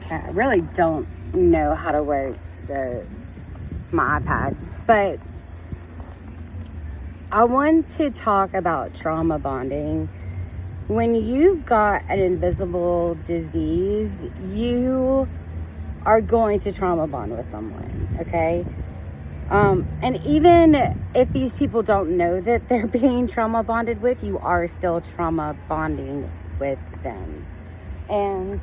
I really don't know how to work my iPad, but I want to talk about trauma bonding. When you've got an invisible disease, you are going to trauma bond with someone, okay? And even if these people don't know that they're being trauma bonded with, you are still trauma bonding with them. And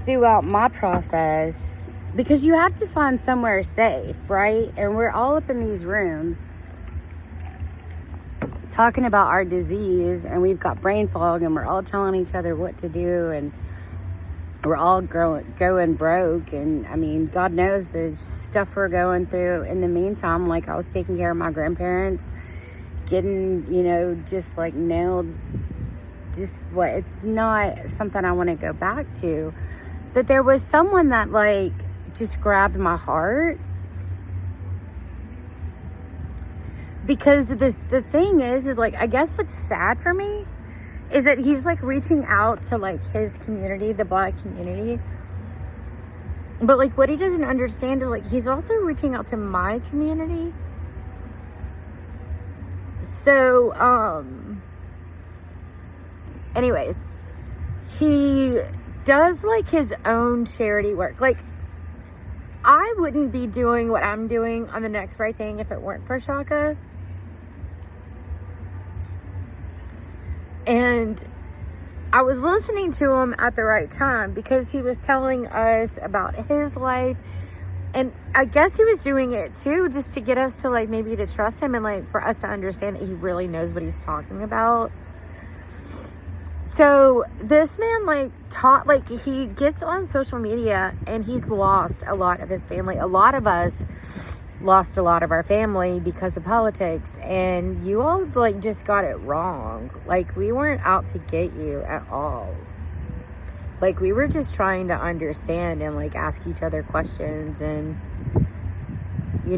throughout my process, because you have to find somewhere safe, right? And we're all up in these rooms talking about our disease, and we've got brain fog, and we're all telling each other what to do, and we're all going broke. And I mean, God knows the stuff we're going through in the meantime. Like, I was taking care of my grandparents, getting, just like nailed. It's not something I want to go back to. But there was someone that like just grabbed my heart. Because the thing is like, I guess what's sad for me is that he's like reaching out to like his community, the Black community. But like, what he doesn't understand is like, he's also reaching out to my community. So, anyways, he does like his own charity work. Like, I wouldn't be doing what I'm doing on The Next Right Thing if it weren't for Shaka. And I was listening to him at the right time because he was telling us about his life. And I guess he was doing it too, just to get us to like, maybe to trust him and like for us to understand that he really knows what he's talking about. So this man he gets on social media and he's lost a lot of his family. A lot of us lost a lot of our family because of politics, and you all like just got it wrong. Like, we weren't out to get you at all. Like, we were just trying to understand and like ask each other questions. And he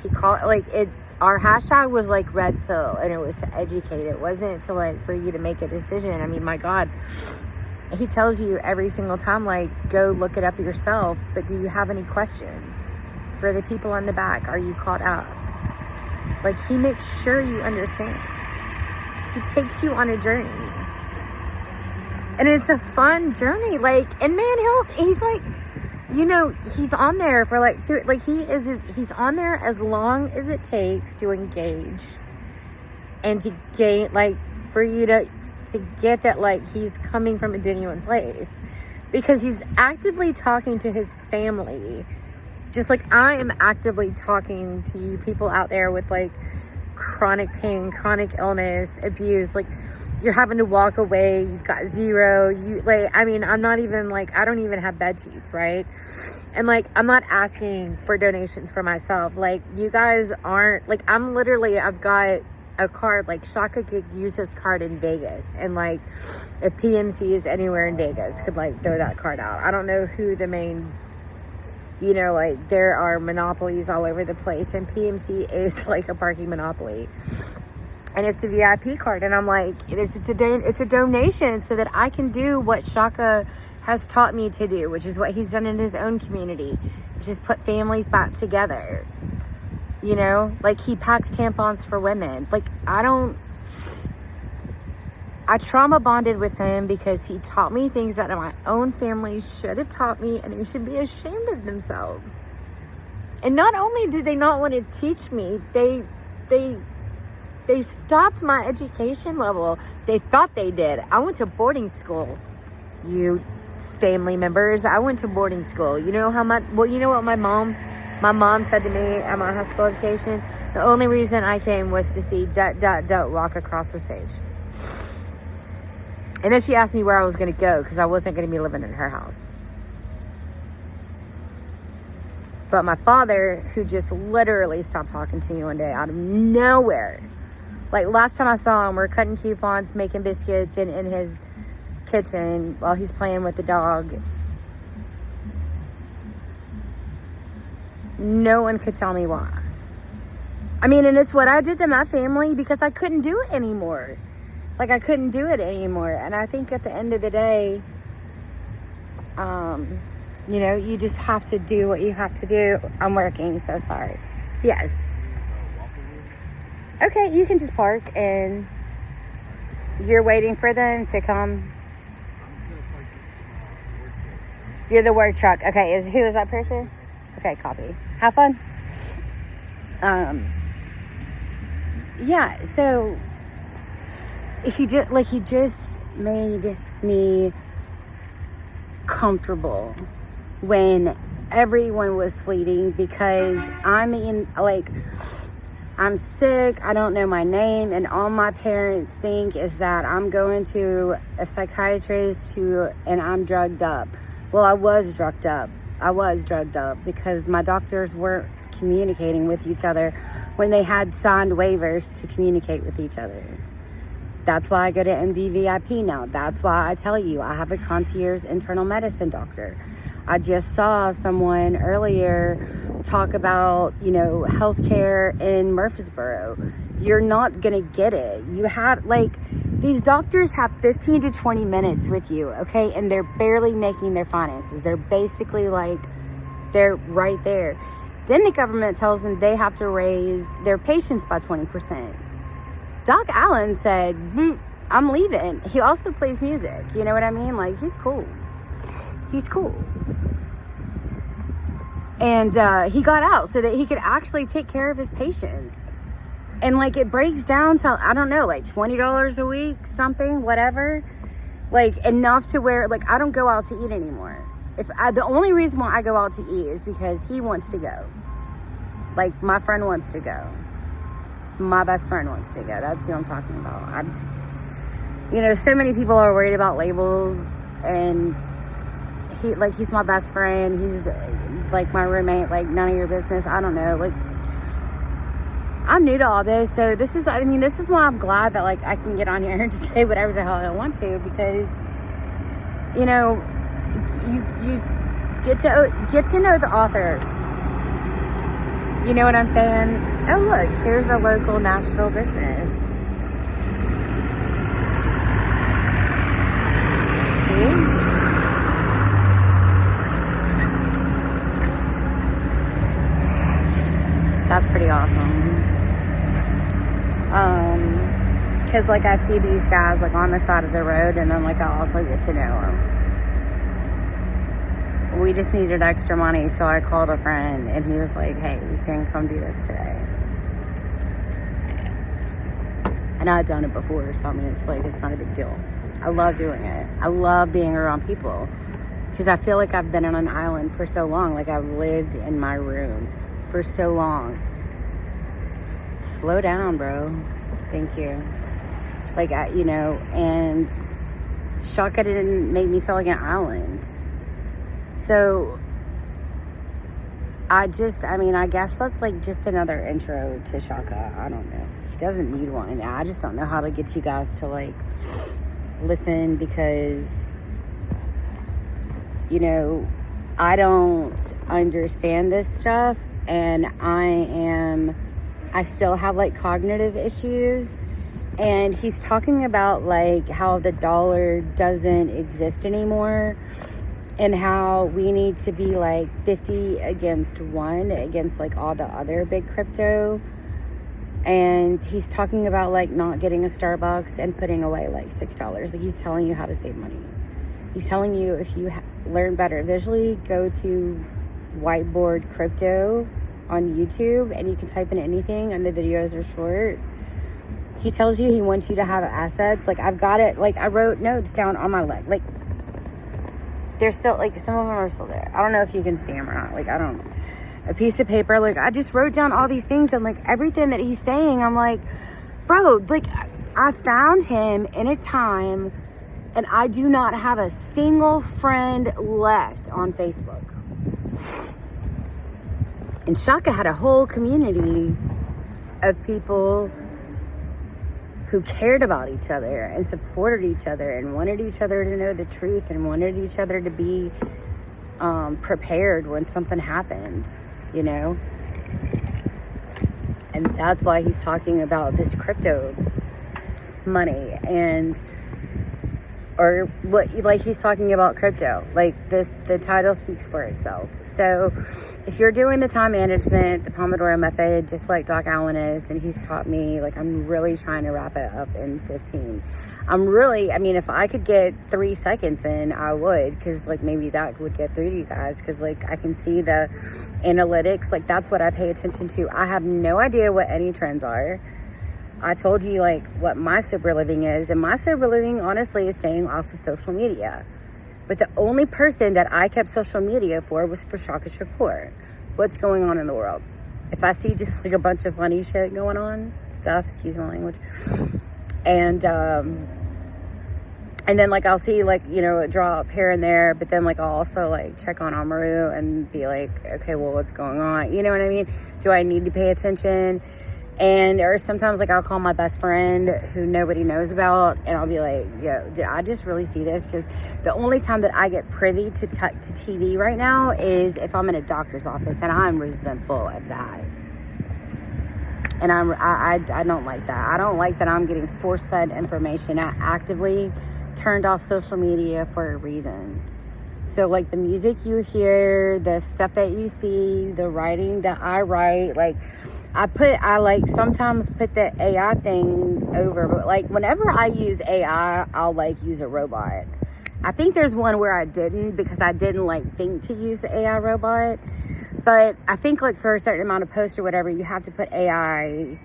called our hashtag was like red pill, and it was to educate. It wasn't to like for you to make a decision. I mean, my God, he tells you every single time, like, go look it up yourself. But do you have any questions for the people in the back? Are you caught up? Like, he makes sure you understand. He takes you on a journey, and it's a fun journey. Like, and man, he's like, he's on there for like, he's on there as long as it takes to engage and to gain, like, for you to get that, like, he's coming from a genuine place, because he's actively talking to his family. Just like I am actively talking to you people out there with like chronic pain, chronic illness, abuse. Like, you're having to walk away. You've got zero. I'm not even like, I don't even have bed sheets, right? And like, I'm not asking for donations for myself. Like, you guys aren't like, I've got a card. Like, Shaka could use his card in Vegas, and like, if PMC is anywhere in Vegas, could like throw that card out. I don't know who the main. Like, there are monopolies all over the place, and PMC is like a parking monopoly, and it's a VIP card. And I'm like, it's a donation so that I can do what Shaka has taught me to do, which is what he's done in his own community, which is put families back together. Like, he packs tampons for women. Like, I trauma bonded with him because he taught me things that my own family should have taught me, and they should be ashamed of themselves. And not only did they not want to teach me, they stopped my education level. They thought they did. I went to boarding school, you family members. I went to boarding school. You know what my mom said to me at my high school education? The only reason I came was to see ... walk across the stage. And then she asked me where I was going to go, because I wasn't going to be living in her house. But my father, who just literally stopped talking to me one day out of nowhere. Like, last time I saw him, we're cutting coupons, making biscuits in his kitchen while he's playing with the dog. No one could tell me why. I mean, and it's what I did to my family because I couldn't do it anymore. Like, I couldn't do it anymore. And I think at the end of the day, You know, you just have to do what you have to do. I'm working, so sorry. Yes. Okay, you can just park and you're waiting for them to come. You're the work truck. Okay, who is that person? Okay, copy. Have fun. Yeah, so he just made me comfortable when everyone was fleeting, because I'm sick, I don't know my name, and all my parents think is that I'm going to a psychiatrist and I'm drugged up. Well, I was drugged up because my doctors weren't communicating with each other when they had signed waivers to communicate with each other. That's why I go to MDVIP now. That's why I tell you I have a concierge internal medicine doctor. I just saw someone earlier talk about, healthcare in Murfreesboro. You're not going to get it. You have, these doctors have 15 to 20 minutes with you, okay? And they're barely making their finances. They're basically they're right there. Then the government tells them they have to raise their patients by 20%. Doc Allen said, I'm leaving. He also plays music. You know what I mean? He's cool. He's cool. And he got out so that he could actually take care of his patients. And it breaks down to, I don't know, $20 a week, something, whatever. Enough to where, I don't go out to eat anymore. The only reason why I go out to eat is because he wants to go. My friend wants to go. My best friend wants to go. That's who I'm talking about. I'm just, so many people are worried about labels, and he's my best friend. He's my roommate. None of your business. I don't know. I'm new to all this, so this is why I'm glad that I can get on here and just say whatever the hell I want to, because you get to know the author. You know what I'm saying? Oh, look, here's a local Nashville business. See? That's pretty awesome. Because, I see these guys, on the side of the road, and then, I also get to know them. We just needed extra money, so I called a friend, and he was like, hey, you can come do this today. And I'd done it before, so it's not a big deal. I love doing it. I love being around people, because I feel like I've been on an island for so long. I've lived in my room for so long. Slow down, bro. Thank you. And Shaka didn't make me feel like an island. So, I guess that's just another intro to Shaka. I don't know. He doesn't need one. I just don't know how to get you guys to listen, because, I don't understand this stuff, and I still have cognitive issues. And he's talking about how the dollar doesn't exist anymore, and how we need to be 50 against 1 against all the other big crypto. And he's talking about not getting a Starbucks and putting away $6. He's telling you how to save money. He's telling you, if you learn better visually, go to Whiteboard Crypto on YouTube, and you can type in anything, and the videos are short. He tells you he wants you to have assets. I've got it. I wrote notes down on my leg. They're still, some of them are still there. I don't know if you can see them or not. I don't know. A piece of paper. I just wrote down all these things, and everything that he's saying, I'm bro, I found him in a time, and I do not have a single friend left on Facebook. And Shaka had a whole community of people who cared about each other and supported each other and wanted each other to know the truth and wanted each other to be prepared when something happened, And that's why he's talking about this crypto money. And or what, like he's talking about crypto. Like this, the title speaks for itself. So if you're doing the time management, the Pomodoro method, just like Doc Allen is, and he's taught me, like I'm really trying to wrap it up in 15. I mean, if I could get 3 seconds in, I would, because like maybe that would get through to you guys, because like I can see the analytics. Like that's what I pay attention to. I have no idea what any trends are. I told you like what my sober living is, and my sober living honestly is staying off of social media. But the only person that I kept social media for was for Shaka Shakur. What's going on in the world? If I see just like a bunch of funny shit going on, excuse my language, and then like I'll see like, you know, a drop here and there, but then like I'll also like check on Amaru and be like, okay, well, what's going on? You know what I mean? Do I need to pay attention? And or sometimes like I'll call my best friend who nobody knows about, and I'll be like, yo, did I just really see this? Because the only time that I get privy to TV right now is if I'm in a doctor's office, and I'm resentful of that. And I don't like that. I don't like that I'm getting force-fed information. I actively turned off social media for a reason. So like the music you hear, the stuff that you see, the writing that I write, like I like sometimes put the AI thing over, but like whenever I use AI, I'll like use a robot. I think there's one where I didn't, because I didn't like think to use the AI robot. But I think like for a certain amount of posts or whatever, you have to put AI.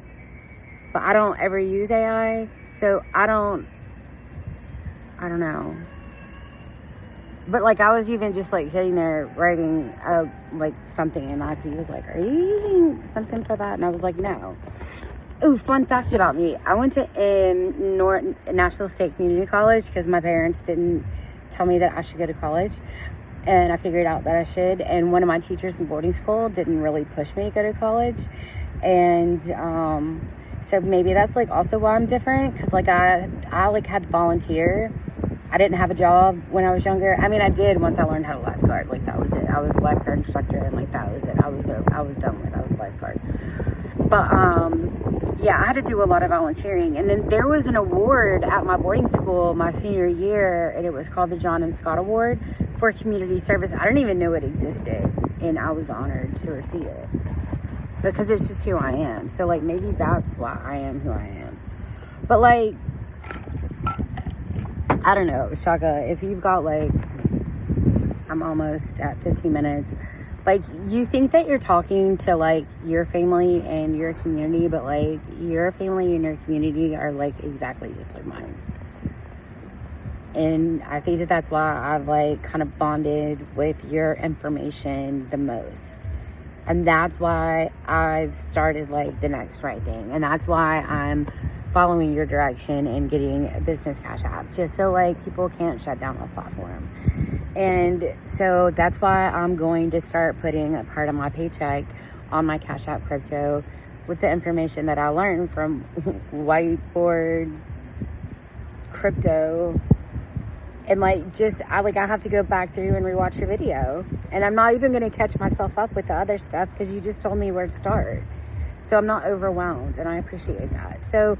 But I don't ever use AI, so I don't know. But like I was even just like sitting there writing like something, and Maxie was like, "Are you using something for that?" And I was like, "No." Ooh, fun fact about me: I went to Nashville State Community College because my parents didn't tell me that I should go to college. And I figured out that I should. And one of my teachers in boarding school didn't really push me to go to college. And so maybe that's like also why I'm different. Because like I like had to volunteer. I didn't have a job when I was younger. I mean, I did once I learned how to lifeguard. Like that was it. I was a lifeguard instructor, and like that was it. I was done with it. I was a lifeguard. But yeah, I had to do a lot of volunteering. And then there was an award at my boarding school my senior year, and it was called the John M. Scott Award for community service. I didn't even know it existed, and I was honored to receive it because it's just who I am. So like maybe that's why I am who I am. But like I don't know, Shaka, if you've got like, I'm almost at 15 minutes, like you think that you're talking to like your family and your community, but like your family and your community are like exactly just like mine. And I think that that's why I've like kind of bonded with your information the most. And that's why I've started like the next right thing. And that's why I'm following your direction and getting a business Cash App, just so like people can't shut down my platform. And so that's why I'm going to start putting a part of my paycheck on my Cash App crypto with the information that I learned from Whiteboard Crypto. And like just I have to go back through and rewatch your video. And I'm not even going to catch myself up with the other stuff because you just told me where to start. So I'm not overwhelmed, and I appreciate that. So,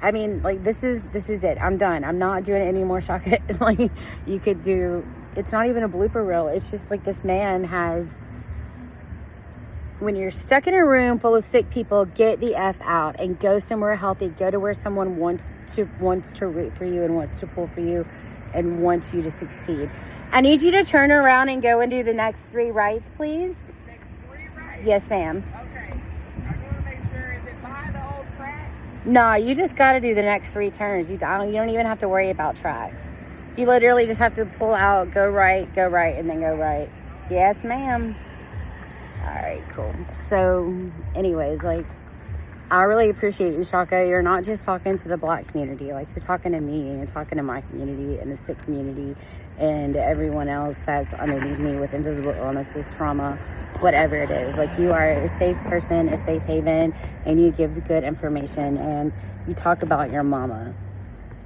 I mean, like, this is it. I'm done. I'm not doing any more Shaka. Like, you could do, it's not even a blooper reel. It's just like this man has, when you're stuck in a room full of sick people, get the F out and go somewhere healthy. Go to where someone wants to root for you and wants to pull for you and wants you to succeed. I need you to turn around and go and do the next 3 rights, please. Next 3 rights? Yes, ma'am. No, you just got to do the next 3 turns. You don't even have to worry about tracks. You literally just have to pull out, go right, and then go right. Yes, ma'am. All right, cool. So, anyways, like, I really appreciate you, Shaka. You're not just talking to the Black community. Like, you're talking to me, and you're talking to my community and the sick community and everyone else that's underneath me with invisible illnesses, trauma, whatever it is. Like, you are a safe person, a safe haven, and you give good information, and you talk about your mama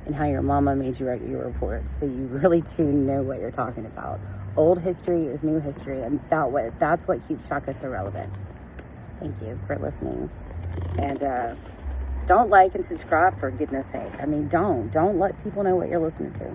and how your mama made you write your report. So you really do know what you're talking about. Old history is new history, and that's what keeps Shaka so relevant. Thank you for listening. And don't like and subscribe, for goodness sake. I mean, don't let people know what you're listening to.